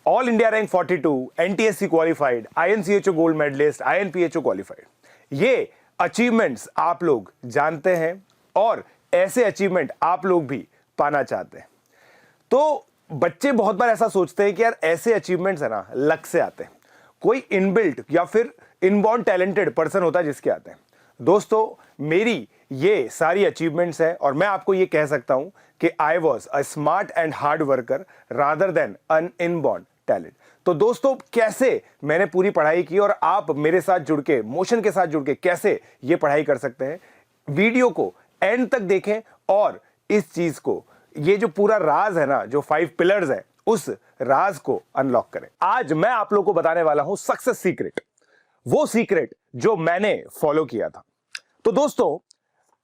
All India rank 42, NTSC qualified, INChO gold medalist, INPhO qualified. ये achievements आप लोग जानते हैं और ऐसे अचीवमेंट आप लोग भी पाना चाहते हैं। तो बच्चे बहुत बार ऐसा सोचते हैं कि यार ऐसे अचीवमेंट्स है ना लक से आते हैं, कोई इनबिल्ट या फिर इनबॉर्न टैलेंटेड पर्सन होता है जिसके आते हैं। दोस्तों मेरी ये सारी अचीवमेंट्स हैं और मैं आपको ये कह सकता हूं कि I was a smart and hard worker rather than an inborn talent. तो दोस्तों कैसे मैंने पूरी पढ़ाई की और आप मेरे साथ जुड़ के, मोशन के साथ जुड़ के कैसे ये पढ़ाई कर सकते हैं, वीडियो को एंड तक देखें और इस चीज को, ये जो पूरा राज है ना, जो 5 पिलर्स है, उस राज को अनलॉक करें। आज मैं आप लोगों को बताने वाला हूं सक्सेस सीक्रेट, वो सीक्रेट जो मैंने फॉलो किया था। तो दोस्तों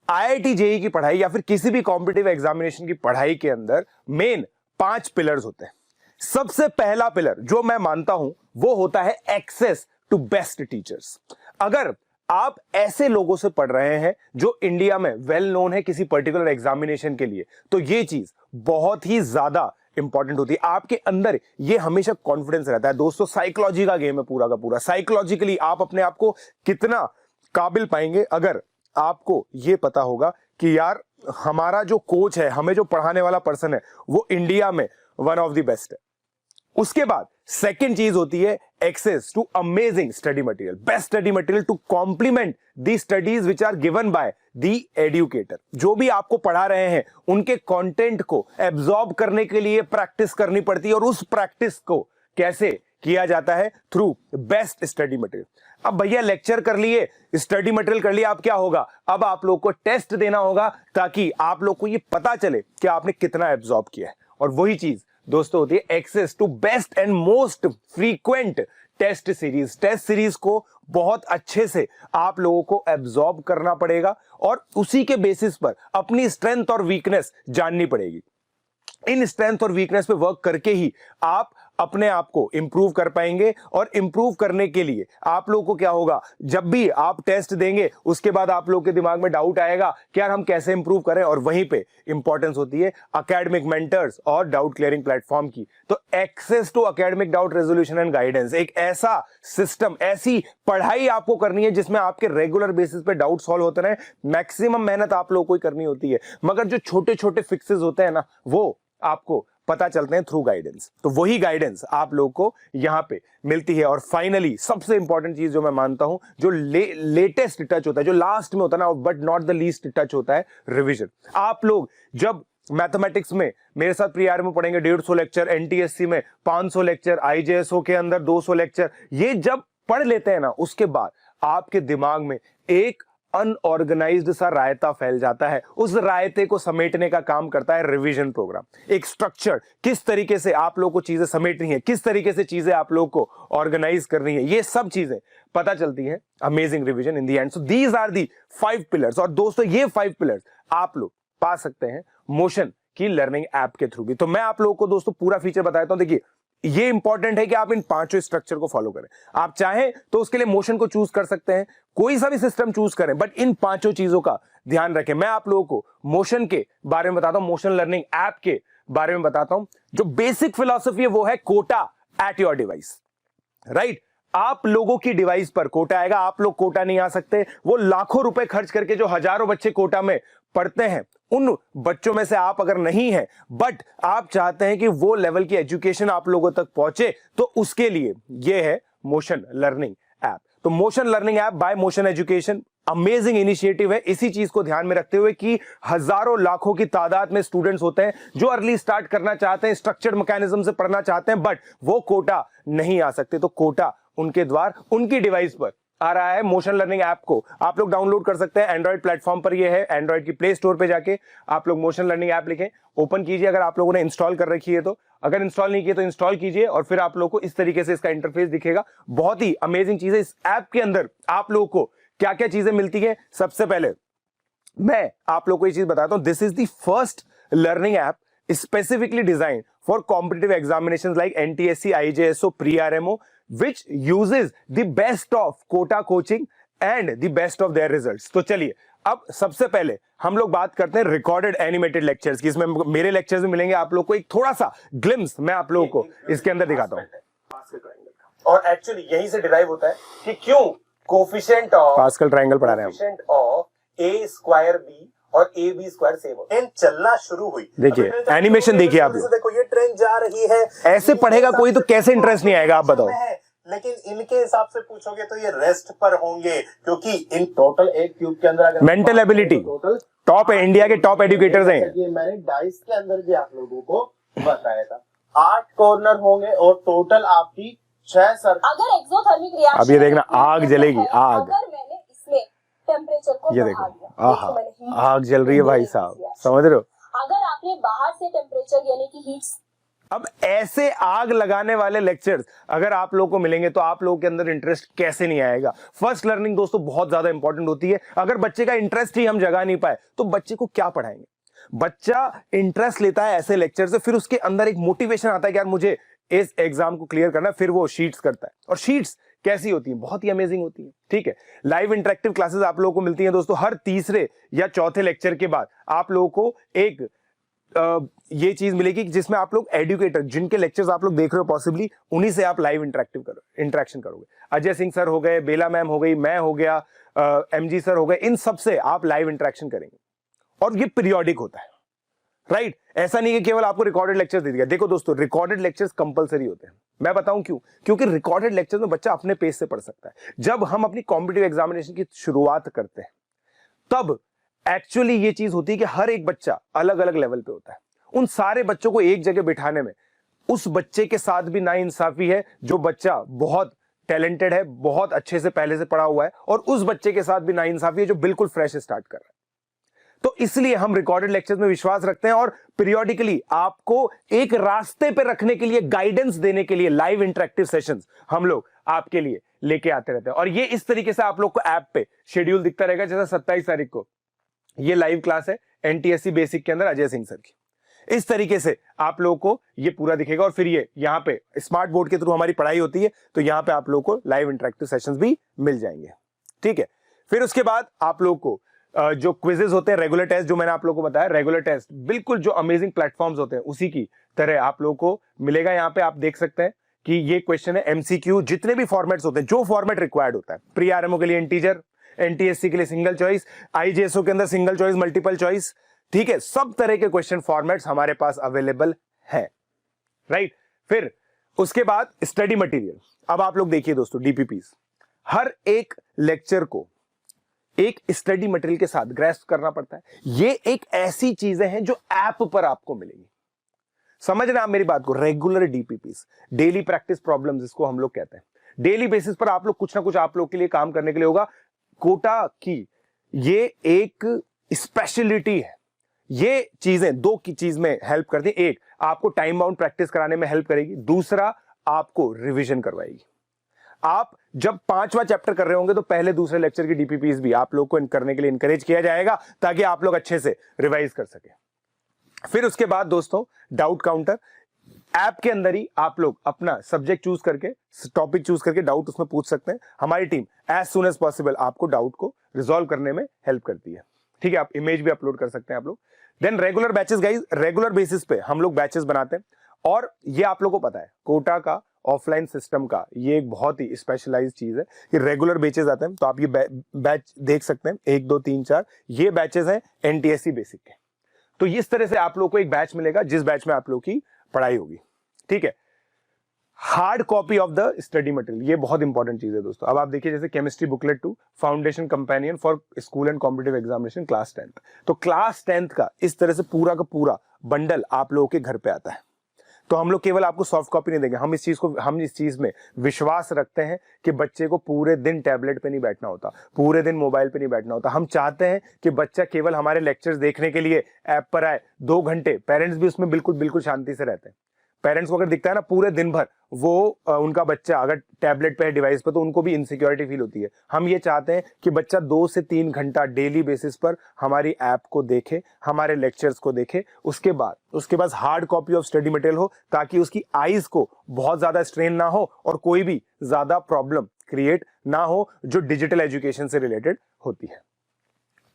आईआईटी जेईई की पढ़ाई या फिर किसी भी कॉम्पिटिटिव एग्जामिनेशन की पढ़ाई के अंदर मेन 5 पिलर्स होते हैं। सबसे पहला पिलर जो मैं मानता हूं वो होता है एक्सेस टू बेस्ट टीचर्स। अगर आप ऐसे लोगों से पढ़ रहे हैं जो इंडिया में वेल नोन है किसी पर्टिकुलर एग्जामिनेशन के लिए, तो ये चीज बहुत ही ज्यादा इंपॉर्टेंट होती है। आपके अंदर ये हमेशा कॉन्फिडेंस रहता है। दोस्तों साइकोलॉजी का गेम है पूरा का पूरा। साइकोलॉजिकली आप अपने आप को कितना काबिल पाएंगे अगर आपको ये पता होगा कि यार हमारा जो कोच है, हमें जो पढ़ाने वाला पर्सन है, वो इंडिया में वन ऑफ द बेस्ट है। उसके बाद सेकेंड चीज होती है access to amazing study material, best study material to complement the studies which are given by the educator. जो भी आपको पढ़ा रहे हैं उनके कंटेंट को एब्जॉर्ब करने के लिए प्रैक्टिस करनी पड़ती है और उस प्रैक्टिस को कैसे किया जाता है? Through best study material. अब भैया लेक्चर कर लिए, स्टडी मटेरियल कर लिया, अब क्या होगा? अब आप लोग को टेस्ट देना होगा ताकि आप लोग को ये पता चले कि आपने कितना एब्जॉर्ब किया है। और वही चीज दोस्तों होती है access to best and most frequent test series. Test series को बहुत अच्छे से आप लोगों को एब्जॉर्ब करना पड़ेगा और उसी के बेसिस पर अपनी स्ट्रेंथ और वीकनेस जाननी पड़ेगी। इन स्ट्रेंथ और वीकनेस पे वर्क करके ही आप अपने आप को इंप्रूव कर पाएंगे। और इंप्रूव करने के लिए आप लोगों को क्या होगा, जब भी आप टेस्ट देंगे उसके बाद आप लोगों के दिमाग में डाउट आएगा कि यार हम कैसे इंप्रूव करें। और वहीं पे इंपॉर्टेंस होती है एकेडमिक मेंटर्स और डाउट क्लियरिंग प्लेटफॉर्म की। तो access to academic doubt resolution and guidance, एक ऐसा सिस्टम, ऐसी पढ़ाई आपको करनी है जिसमें आपके रेगुलर बेसिस पे डाउट सॉल्व होते रहे। मैक्सिमम मेहनत आप लोगों को ही करनी होती है, मगर जो छोटे छोटे फिक्सेस होते हैं ना, वो आपको पता चलते हैं थ्रू गाइडेंस। तो वही गाइडेंस आप लोगों को यहां पे मिलती है। और फाइनली सबसे इंपॉर्टेंट चीज जो मैं मानता हूं, जो लेटेस्ट टच होता है, जो लास्ट में होता है ना, but not the least touch होता है, रिवीजन। आप लोग जब मैथमेटिक्स में मेरे साथ प्री-आर में पढ़ेंगे 150 लेक्चर, एनटीएससी में 500 लेक्चर, आईजेएसओ के अंदर 200 लेक्चर, ये जब पढ़ लेते हैं ना, उसके बाद आपके दिमाग में एक अनऑर्गेनाइज्ड सा रायता फैल जाता है। उस रायते को समेटने का काम करता है रिवीजन प्रोग्राम। एक स्ट्रक्चर, किस तरीके से आप लोगों को चीजें समेटनी है, किस तरीके से चीजें आप लोगों को ऑर्गेनाइज करनी है, ये सब चीजें पता चलती है amazing revision in the end. So these are the 5 pillars. और दोस्तों ये 5 पिलर्स आप लोग पा सकते हैं मोशन की लर्निंग ऐप के थ्रू भी। तो मैं आप लोगों को दोस्तों पूरा फीचर बताता हूं। देखिए ये इंपॉर्टेंट है कि आप इन 5 स्ट्रक्चर को फॉलो करें। आप चाहें तो उसके लिए मोशन को चूज कर सकते हैं, कोई सा भी सिस्टम चूज करें, बट इन 5 चीजों का ध्यान रखें। मैं आप लोगों को मोशन के बारे में बताता हूं, मोशन लर्निंग ऐप के बारे में बताता हूं। जो बेसिक फिलॉसफी है वो है Kota at your device, right? आप लोगों की डिवाइस पर कोटा आएगा, आप लोग कोटा नहीं आ सकते। वो लाखों रुपए खर्च करके जो हजारों बच्चे कोटा में पढ़ते हैं, उन बच्चों में से आप अगर नहीं है, बट आप चाहते हैं कि वो लेवल की एजुकेशन आप लोगों तक पहुंचे, तो उसके लिए ये है मोशन लर्निंग ऐप। तो motion learning app by motion education amazing initiative है। इसी चीज को ध्यान में रखते हुए कि हजारों लाखों की तादाद में स्टूडेंट्स होते हैं जो अर्ली स्टार्ट करना चाहते हैं, स्ट्रक्चर्ड मैकेनिज्म से पढ़ना चाहते हैं, बट वो कोटा नहीं आ सकते। तो कोटा उनके द्वार, उनकी डिवाइस पर आ रहा है। मोशन लर्निंग ऐप को आप लोग डाउनलोड कर सकते हैं एंड्रॉइड प्लेटफॉर्म पर। ये है एंड्रॉइड की प्ले स्टोर पे जाके आप लोग मोशन लर्निंग ऐप लिखें, ओपन कीजिए। अगर आप लोगों ने इंस्टॉल कर रखी है तो, अगर इंस्टॉल नहीं किया तो इंस्टॉल कीजिए और फिर आप लोग को इस तरीके से इसका इंटरफेस दिखेगा। बहुत ही अमेजिंग चीज है। इस ऐप के अंदर आप लोगों को क्या क्या चीजें मिलती है, सबसे पहले मैं आप लोग को ये चीज बताता हूं। This is the first learning app specifically designed for competitive examinations like NTSC, IJSO, Pre-RMO, which uses the best of Kota coaching and the best of their results। तो चलिए अब सबसे पहले हम लोग बात करते हैं रिकॉर्डेड एनिमेटेड लेक्चर्स की। इसमें मेरे लेक्चर्स में मिलेंगे आप लोग को एक थोड़ा सा ग्लिम्स, मैं आप लोगों को इसके अंदर दिखाता हूं। और एक्चुअली यहीं से डिराइव होता है कि क्यों कोफिशिएंट ऑफ पास्कल ट्रायंगल पढ़ा रहे हैं, coefficient of a square b और ab स्क्वायर सेम हो। ट्रेन चलना शुरू हुई, देखिए एनिमेशन देखिए आप लोग, देखो ये ट्रेन जा रही है। ऐसे पढ़ेगा कोई तो कैसे इंटरेस्ट नहीं आएगा, आप बताओ। लेकिन इनके हिसाब से पूछोगे तो ये रेस्ट पर होंगे, क्योंकि इन टोटल एक क्यूब के अंदर अगर मेंटल एबिलिटी टॉप है, इंडिया के टॉप एजुकेटर्स हैं। ये मैंने डाइस के अंदर भी आप लोगों को बताया था, 8 कॉर्नर होंगे और टोटल आपकी 6 सर। अगर एक्सोथर्मिक रिएक्शन, अब ये देखना आग जलेगी, आग। अगर मैंने इसमें टेम्परेचर को ये देखो, आहा आग जल रही है भाई साहब, समझ रहे हो। अगर आपने बाहर से टेम्परेचर यानी कि हीट, अब ऐसे आग लगाने वाले लेक्चर्स अगर आप लोगों को मिलेंगे तो आप लोगों के अंदर इंटरेस्ट कैसे नहीं आएगा। फर्स्ट लर्निंग दोस्तों बहुत ज्यादा इंपॉर्टेंट होती है। अगर बच्चे का इंटरेस्ट ही हम जगा नहीं पाए तो बच्चे को क्या पढ़ाएंगे। बच्चा इंटरेस्ट लेता है ऐसे लेक्चर से, फिर उसके अंदर एक मोटिवेशन आता है कि यार मुझे इस एग्जाम को क्लियर करना है, फिर वो शीट्स करता है। और शीट्स कैसी होती है, बहुत ही अमेजिंग होती है। ठीक है, लाइव इंटरेक्टिव क्लासेस आप लोगों को मिलती हैं दोस्तों। हर तीसरे या चौथे लेक्चर के बाद आप लोगों को एक ये चीज मिलेगी जिसमें आप लोग एडुकेटर जिनके लेक्चर्स आप लोग देख रहे हो पॉसिबली उन्हीं से आप लाइव इंटरेक्शन करोगे। अजय सिंह सर हो गए, बेला मैम हो गई, मैं हो गया, एमजी सर हो गए, इन सब से आप लाइव इंटरेक्शन करेंगे और ये पीरियोडिक होता है, राइट। ऐसा नहीं कि केवल आपको रिकॉर्डेड लेक्चर्स दे दिया। देखो दोस्तों, रिकॉर्डेड लेक्चर्स कंपलसरी होते हैं। मैं बताऊं क्यों, क्योंकि रिकॉर्डेड लेक्चर्स में बच्चा अपने पेस से पढ़ सकता है। जब हम अपनी कॉम्पिटिटिव एग्जामिनेशन की शुरुआत करते हैं तब एक्चुअली ये चीज होती है कि हर एक बच्चा अलग अलग लेवल पे होता है। उन सारे बच्चों को एक जगह बिठाने में उस बच्चे के साथ भी नाइंसाफी है जो बच्चा बहुत टैलेंटेड है, बहुत अच्छे से पहले से पढ़ा हुआ है, और उस बच्चे के साथ भी नाइंसाफी है जो बिल्कुल फ्रेश स्टार्ट कर रहा है। तो इसलिए हम रिकॉर्डेड लेक्चर्स में विश्वास रखते हैं और पीरियोडिकली आपको एक रास्ते पे रखने के लिए, गाइडेंस देने के लिए लाइव इंटरेक्टिव सेशंस हम लोग आपके लिए लेके आते रहते हैं। और ये इस तरीके से आप लोग को ऐप पे शेड्यूल दिखता रहेगा। जैसे 27 तारीख को ये लाइव क्लास है एनटीएससी बेसिक के अंदर अजय सिंह सर की, इस तरीके से आप लोगों को ये पूरा दिखेगा। और फिर ये यहाँ पे स्मार्ट बोर्ड के थ्रू हमारी पढ़ाई होती है, तो यहाँ पे आप लोगों को लाइव इंटरेक्टिव सेशंस भी मिल जाएंगे। ठीक है, फिर उसके बाद आप लोगों को जो क्विजेस होते हैं, रेगुलर टेस्ट, जो मैंने आप लोगों को बताया, रेगुलर टेस्ट बिल्कुल जो अमेजिंग प्लेटफॉर्म्स होते हैं उसी की तरह आप लोगों को मिलेगा। यहाँ पे आप देख सकते हैं कि ये क्वेश्चन है एमसीक्यू, जितने भी फॉर्मेट्स होते हैं, जो फॉर्मेट रिक्वायर्ड होता है, प्री आरएमओ के लिए इंटीजर, एनटीएससी के लिए सिंगल चॉइस, आईजेएसओ के अंदर सिंगल चॉइस, मल्टीपल चॉइस, ठीक है, सब तरह के क्वेश्चन फॉर्मेट्स हमारे पास अवेलेबल है, राइट। फिर उसके बाद स्टडी मटेरियल। अब आप लोग देखिए दोस्तों, डीपीपीस, हर एक लेक्चर को एक स्टडी मटेरियल के साथ ग्रेस्प करना पड़ता है। ये एक ऐसी चीजें हैं जो ऐप पर आपको मिलेंगी। समझ रहे हैं आप मेरी बात को। Regular DPPs, daily practice problems जिसको हम लोग कहते हैं, डेली बेसिस पर आप लोग कुछ ना कुछ आप लोग के लिए काम करने के लिए होगा। कोटा की ये एक स्पेशलिटी है। ये चीजें दो की चीज में हेल्प करती है। एक, आपको टाइम बाउंड प्रैक्टिस कराने में हेल्प करेगी, दूसरा आपको रिवीजन करवाएगी। आप जब 5वां चैप्टर कर रहे होंगे तो पहले दूसरे लेक्चर की डीपीपीस भी आप लोग को करने के लिए इंकरेज किया जाएगा ताकि आप लोग अच्छे से रिवाइज कर सके। फिर उसके बाद दोस्तों डाउट काउंटर, ऐप के अंदर ही आप लोग अपना सब्जेक्ट चूज करके, टॉपिक चूज करके डाउट उसमें पूछ सकते हैं। हमारी team as soon as possible आपको डाउट को रिजॉल्व करने में हेल्प करती है। ठीक है, आप इमेज भी अपलोड कर सकते हैं आप लोग। Then regular batches guys, regular basis पे हम लोग बैचेस बनाते हैं। और ये आप लोगों को पता है, कोटा का ऑफलाइन सिस्टम का ये एक बहुत ही स्पेशलाइज्ड चीज है कि रेगुलर बैचेस आते हैं। तो आप ये बैच देख सकते हैं, 1 2 3 4 ये बैचेस हैं एनटीएससी बेसिक के। तो इस तरह से आप लोग को एक बैच मिलेगा जिस बैच में आप लोग की पढ़ाई होगी। ठीक है, hard copy of the study material, ये बहुत इंपॉर्टेंट चीज है दोस्तों। अब आप देखिए, जैसे chemistry booklet 2, foundation companion for school and competitive examination class 10th, तो क्लास 10th का इस तरह से पूरा का पूरा बंडल आप लोगों के घर पे आता है। तो हम लोग केवल आपको सॉफ्ट कॉपी नहीं देंगे, हम इस चीज में विश्वास रखते हैं कि बच्चे को पूरे दिन टैबलेट पे नहीं बैठना होता, पूरे दिन मोबाइल पे नहीं बैठना होता। हम चाहते हैं कि बच्चा केवल हमारे लेक्चर्स देखने के लिए ऐप पर आए, 2 घंटे, पेरेंट्स भी उसमें बिल्कुल शांति से रहते हैं। पेरेंट्स को अगर दिखता है ना पूरे दिन भर वो उनका बच्चा अगर टैबलेट पे है, डिवाइस पे, तो उनको भी इनसिक्योरिटी फील होती है। हम ये चाहते हैं कि बच्चा 2 से 3 घंटा डेली बेसिस पर हमारी ऐप को देखे, हमारे लेक्चर्स को देखे, उसके बाद hard copy of study material हो ताकि उसकी आईज को बहुत ज्यादा स्ट्रेन ना हो और कोई भी ज्यादा प्रॉब्लम क्रिएट ना हो जो डिजिटल एजुकेशन से रिलेटेड होती है।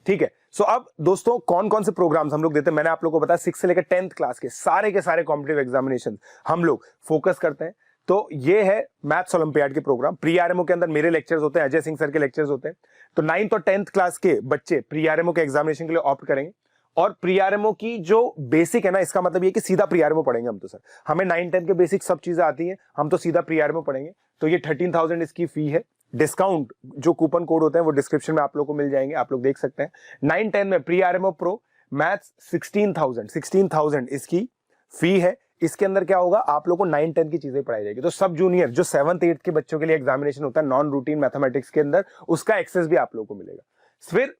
ठीक है। सो अब दोस्तों कौन कौन से प्रोग्राम्स हम लोग देते हैं, मैंने आप लोगों को बताया 6 से लेकर 10th क्लास के सारे कॉम्पिटिटिव एग्जामिनेशन हम लोग फोकस करते हैं। तो ये है मैथ्स ओलंपियाड के प्रोग्राम। प्री आरएमओ के अंदर मेरे लेक्चर्स होते हैं, अजय सिंह सर के लेक्चर्स होते हैं। तो 9th और 10th क्लास के बच्चे प्री आरएमओ के एग्जामिनेशन के लिए ऑप्ट करेंगे। और प्री आरएमओ की जो बेसिक है ना, इसका मतलब ये कि सीधा प्री आरएमओ पढ़ेंगे हम। तो सर हमें 9 10 के बेसिक सब चीजें आती हैं, हम तो सीधा प्री आरएमओ पढ़ेंगे। तो ये 13,000 इसकी फी है। डिस्काउंट जो कूपन कोड होते हैं वो डिस्क्रिप्शन में आप लोग को मिल जाएंगे, आप लोग देख सकते हैं। 9 10 में प्री आरएमओ प्रो मैथ्स 16,000 इसकी फी है। इसके अंदर क्या होगा, आप लोगों को 9 10 की चीजें पढ़ाई जाएगी। तो सब जूनियर जो 7th 8th के बच्चों के लिए एग्जामिनेशन होता है नॉन रूटीन मैथमेटिक्स के अंदर, उसका एक्सेस भी आप लोगों को मिलेगा। फिर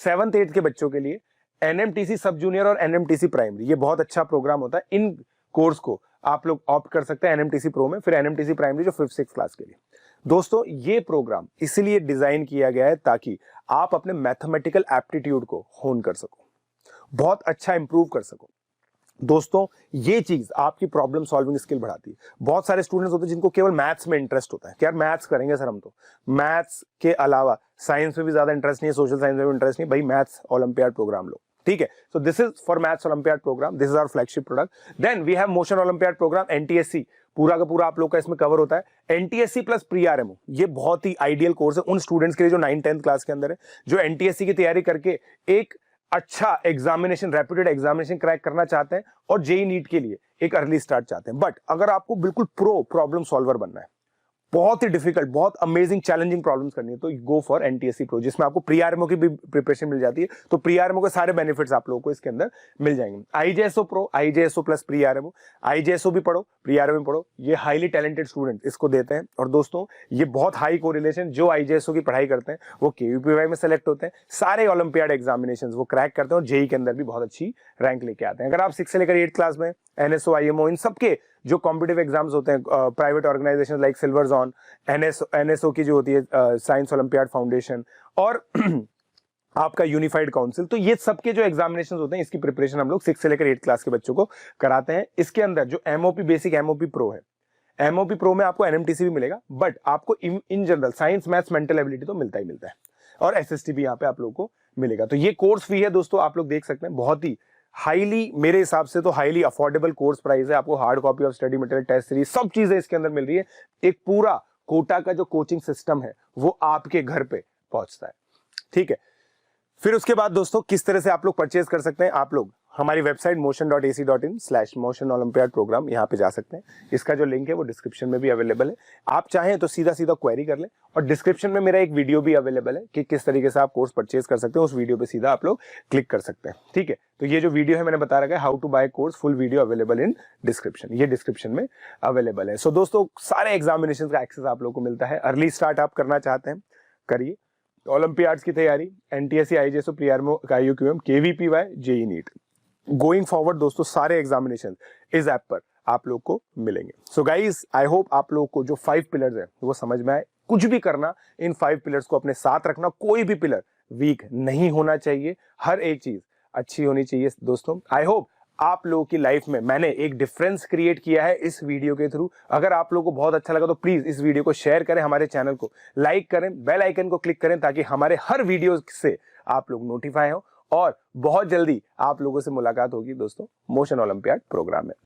7th 8th के बच्चों के लिए एनएमटीसी सब जूनियर और एनएमटीसी प्राइमरी, ये बहुत अच्छा प्रोग्राम होता है। इन कोर्स को आप लोग ऑप्ट कर सकते हैं एनएमटीसी प्रो में। फिर एनएमटीसी प्राइमरी जो 5th 6th क्लास के लिए। दोस्तों ये प्रोग्राम इसलिए डिजाइन किया गया है ताकि आप अपने मैथमेटिकल एप्टीट्यूड को होन कर सको, बहुत अच्छा इंप्रूव कर सको। दोस्तों ये चीज आपकी प्रॉब्लम सॉल्विंग स्किल बढ़ाती है। बहुत सारे स्टूडेंट्स होते हैं जिनको केवल मैथ्स में इंटरेस्ट होता है कि यार मैथ्स करेंगे सर हम, तो मैथ्स के अलावा साइंस में भी ज्यादा इंटरेस्ट नहीं है, सोशल साइंस में भी इंटरेस्ट नहीं, भाई मैथ्स ओलंपियाड प्रोग्राम लो, ठीक है। So this is for maths olympiad programme, this is our flagship product. Then we have Motion olympiad programme, NTSC पूरा का पूरा आप लोग का इसमें कवर होता है। एनटीएससी प्लस प्री आरएमओ, ये बहुत ही आइडियल कोर्स है उन स्टूडेंट्स के लिए जो 9 10th क्लास के अंदर है, जो एनटीएससी की तैयारी करके एक अच्छा एग्जामिनेशन, रैपिड एग्जामिनेशन क्रैक करना चाहते हैं और जेई नीट के लिए एक अर्ली स्टार्ट चाहते हैं। बट अगर आपको बिल्कुल प्रो प्रॉब्लम सॉल्वर बनना है, बहुत ही डिफिकल्ट, बहुत अमेजिंग चैलेंजिंग प्रॉब्लम्स करनी है, तो गो फॉर एनटीएससी प्रो, जिसमें आपको प्री आरएमओ की भी प्रिपरेशन मिल जाती है। तो प्री आरएमओ के सारे बेनिफिट्स आप लोगों को इसके अंदर मिल जाएंगे। आईजेएसओ प्रो, आईजेएसओ प्लस प्री आरएमओ, आईजेएसओ भी पढ़ो, प्री आरएमओ पढ़ो, ये हाईली टैलेंटेड स्टूडेंट इसको देते हैं। और दोस्तों ये बहुत हाई कोरिलेशन, जो आईजेएसओ की पढ़ाई करते हैं वो केयूपीवाई में सेलेक्ट होते हैं, सारे ओलंपियाड एग्जामिनेशन वो क्रैक करते हैं और जेई के अंदर भी बहुत अच्छी रैंक लेके आते हैं। अगर आप 6 से लेकर 8th क्लास में एनएसओ, आईएमओ, इन सबके जो कॉम्पिटिटिव एग्जाम्स होते हैं, private organisation like Silver Zone, NSO की जो होती है साइंस ओलंपियाड फाउंडेशन, और आपका यूनिफाइड काउंसिल, तो ये सबके जो एग्जामिनेशन होते हैं इसकी प्रिपरेशन हम लोग 6 से लेकर 8th क्लास के बच्चों को कराते हैं। इसके अंदर जो एमओपी बेसिक, एमओपी प्रो है, एमओपी प्रो में आपको एनएमटीसी भी मिलेगा, बट आपको in general science, maths, mental ability तो मिलता ही मिलता है, और एसएसटी भी यहाँ पे आप लोगों को मिलेगा। तो ये कोर्स फी है दोस्तों, आप लोग देख सकते हैं, बहुत ही हाईली, मेरे हिसाब से तो हाईली अफोर्डेबल कोर्स प्राइस है। आपको hard copy of study material, test series, सब चीजें इसके अंदर मिल रही है। एक पूरा कोटा का जो कोचिंग सिस्टम है वो आपके घर पे पहुंचता है, ठीक है। फिर उसके बाद दोस्तों किस तरह से आप लोग परचेज कर सकते हैं, आप लोग हमारी वेबसाइट motion.ac.in/motion olympiad program यहाँ पे जा सकते हैं। इसका जो लिंक है वो डिस्क्रिप्शन में भी अवेलेबल है। आप चाहें तो सीधा क्वेरी कर लें, और डिस्क्रिप्शन में मेरा एक वीडियो भी अवेलेबल है कि किस तरीके से आप कोर्स परचेज कर सकते हैं। उस वीडियो पे सीधा आप लोग क्लिक कर सकते हैं, ठीक है। तो ये जो वीडियो है मैंने बता रखा है how to buy course, full video available in description, ये डिस्क्रिप्शन में अवेलेबल है। सो दोस्तों सारे एग्जामिनेशन का एक्सेस आप लोग को मिलता है। अर्ली स्टार्ट आप करना चाहते हैं, करिए। ओलंपियाड्स की तैयारी, NTSC, IJSO, pre RMO, IUQM, KVPY, JEE NEET, going forward दोस्तों सारे एग्जामिनेशन इस ऐप पर आप लोग को मिलेंगे। सो गाइज आई होप आप लोग को जो 5 पिलर्स है वो समझ में आए। कुछ भी करना, इन 5 पिलर्स को अपने साथ रखना, कोई भी पिलर वीक नहीं होना चाहिए, हर एक चीज अच्छी होनी चाहिए दोस्तों। आई होप आप लोगों की लाइफ में मैंने एक डिफरेंस क्रिएट किया है इस वीडियो के थ्रू। अगर आप लोगों को बहुत अच्छा लगा तो प्लीज इस वीडियो को शेयर करें, हमारे चैनल को लाइक करें, बेल आइकन को क्लिक करें, ताकि हमारे हर वीडियो से आप लोग नोटिफाई हो। और बहुत जल्दी आप लोगों से मुलाकात होगी दोस्तों मोशन ओलंपियाड प्रोग्राम में।